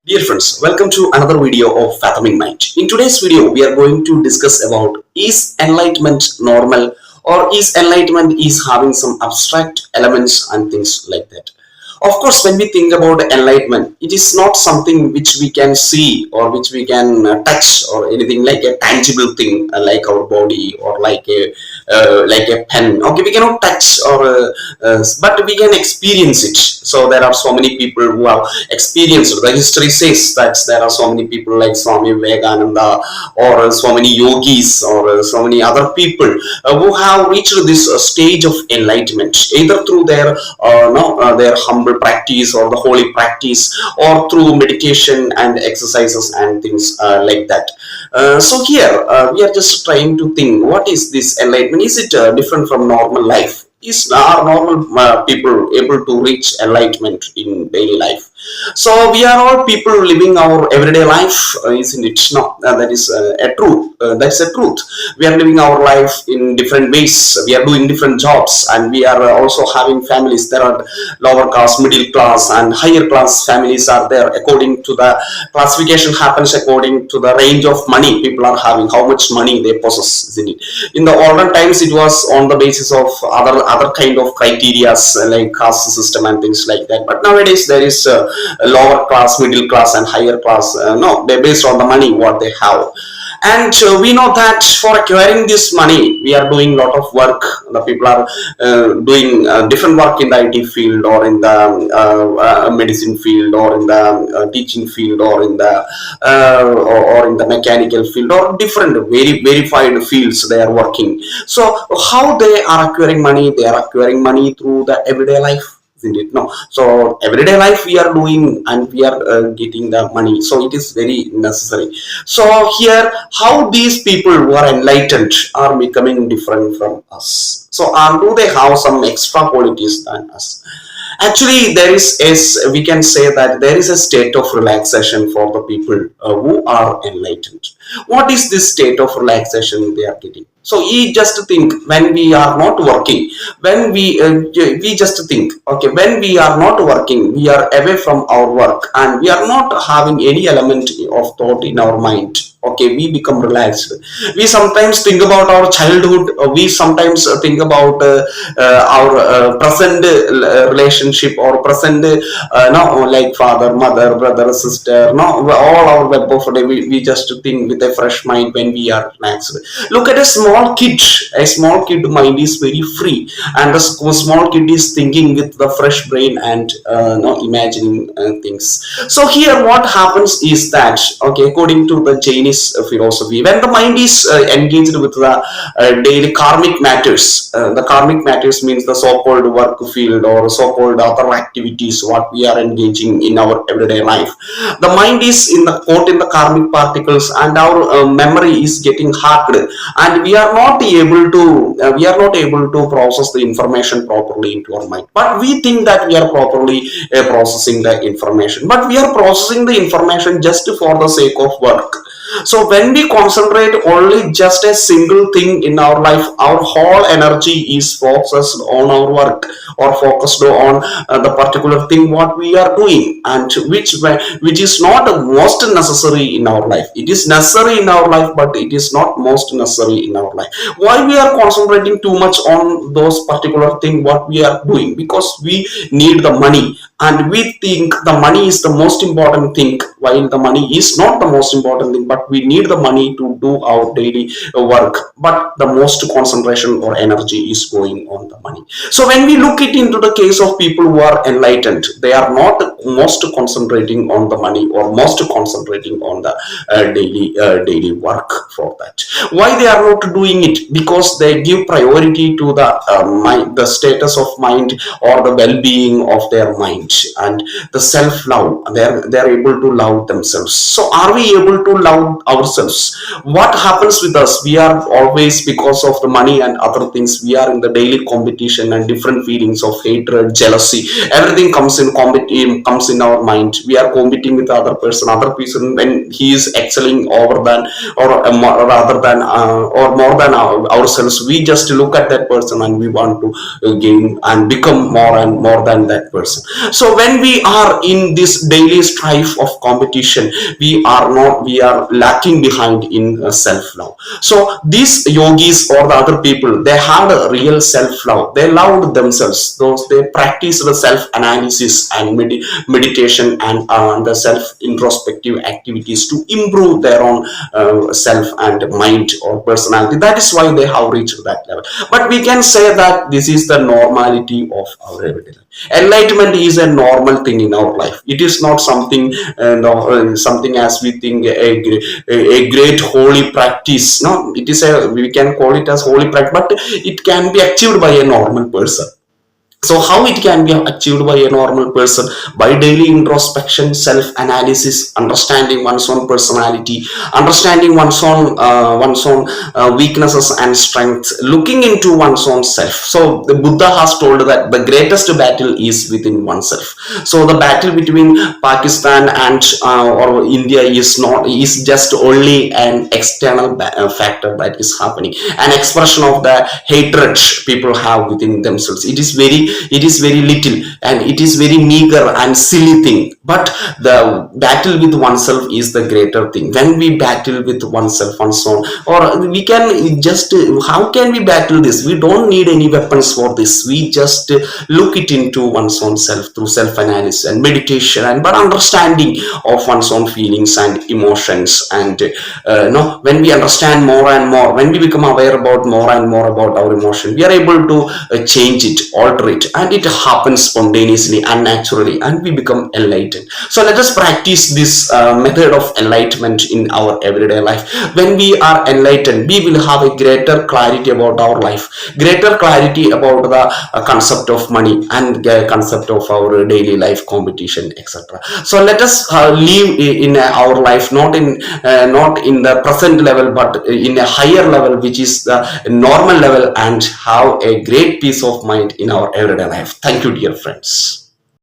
Dear friends, welcome to another video of Fathoming Mind. In today's video, we are going to discuss about is enlightenment normal or is enlightenment is having some abstract elements and things like that. Of course, when we think about enlightenment, it is not something which we can see or which we can touch or anything like a tangible thing like our body or like a pen. Okay, we cannot touch but we can experience it. So there are so many people who have experienced. The history says that there are so many people like Swami Vivekananda or so many yogis or so many other people who have reached this stage of enlightenment, either through their no, their humble practice or the holy practice, or through meditation and exercises and things like that. So here we are just trying to think, what is this enlightenment? Is it different from normal life? Is are normal people able to reach enlightenment in daily life? So we are all people living our everyday life, isn't it? No, that is a truth. That's a truth. We are living our life in different ways. We are doing different jobs, and we are also having families. There are lower class, middle class, and higher class families are there. According to the classification, happens according to the range of money people are having, how much money they possess, isn't it? In the olden times, it was on the basis of other kind of criterias like caste system and things like that. But nowadays there is lower class, middle class, and higher class. No, they're based on the money what they have. And we know that for acquiring this money, we are doing a lot of work. The people are doing different work in the IT field, or in the medicine field, or in the teaching field, or in the or in the mechanical field, or different very verified fields they are working. So how they are acquiring money? They are acquiring money through the everyday life, isn't it? No, so everyday life we are doing, and we are getting the money, so it is very necessary. So here, how these people who are enlightened are becoming different from us? So do they have some extra qualities than us? Actually, there is we can say that there is a state of relaxation for the people who are enlightened. What is this state of relaxation they are getting? So you just think, when we are not working, when we just think, okay, when we are not working, we are away from our work, and we are not having any element of thought in our mind. Okay, we become relaxed. We sometimes think about our childhood. We sometimes think about our present relationship, or present no, like father, mother, brother, sister. No, all our web of day, we just think with a fresh mind when we are relaxed. Look at a small kid. A small kid mind is very free, and the small kid is thinking with the fresh brain and no, imagining things. So here what happens is that, okay, according to the Chinese philosophy, when the mind is engaged with the daily karmic matters, the karmic matters means the so-called work field or so-called other activities what we are engaging in our everyday life, the mind is in the caught in the karmic particles, and our memory is getting hacked, and we are not able to process the information properly into our mind. But we think that we are properly processing the information, but we are processing the information just for the sake of work. So when we concentrate only just a single thing in our life, our whole energy is focused on our work, or focused on the particular thing what we are doing, and which is not most necessary in our life. It is necessary in our life, but it is not most necessary in our life. Why we are concentrating too much on those particular thing what we are doing? Because we need the money, and we think the money is the most important thing, while the money is not the most important thing, but we need the money to do our daily work. But the most concentration or energy is going on the money. So when we look it into the case of people who are enlightened, they are not most concentrating on the money, or most concentrating on the daily work for that. Why they are not doing it? Because they give priority to the mind, the status of mind, or the well-being of their mind, and the self-love. They're able to love themselves. So are we able to love about ourselves. What happens with us? We are always, because of the money and other things, we are in the daily competition and different feelings of hatred, jealousy, everything comes in our mind. We are competing with other person when he is excelling over than, or rather than, or more than ourselves. We just look at that person and we want to gain and become more and more than that person. So when we are in this daily strife of competition, we are lacking behind in self love. So these yogis or the other people, they had a real self love. They loved themselves. Those they practiced the self analysis and meditation and the self introspective activities to improve their own self and mind or personality. That is why they have reached that level. But we can say that this is the normality of our everyday life. Enlightenment is a normal thing in our life. It is not something something as we think a great holy practice. No, it is a, we can call it as holy practice, but it can be achieved by a normal person. So how it can be achieved by a normal person? By daily introspection, self-analysis, understanding one's own personality, understanding one's own weaknesses and strengths, looking into one's own self. So the Buddha has told that the greatest battle is within oneself. So the battle between Pakistan and or India is just only an external factor that is happening, an expression of the hatred people have within themselves. It is very little and it is very meager and silly thing, but the battle with oneself is the greater thing. When we battle with oneself and so on, or we can just, how can we battle this? We don't need any weapons for this. We just look it into one's own self through self-analysis and meditation, and but understanding of one's own feelings and emotions. And no, when we understand more and more, when we become aware about more and more about our emotion, we are able to change it, alter it, and it happens spontaneously and naturally, and we become enlightened. So let us practice this method of enlightenment in our everyday life. When we are enlightened, we will have a greater clarity about our life, greater clarity about the concept of money and concept of our daily life competition, etc. So let us live in our life not in the present level, but in a higher level, which is the normal level, and have a great peace of mind in our everyday life. Thank you, dear friends.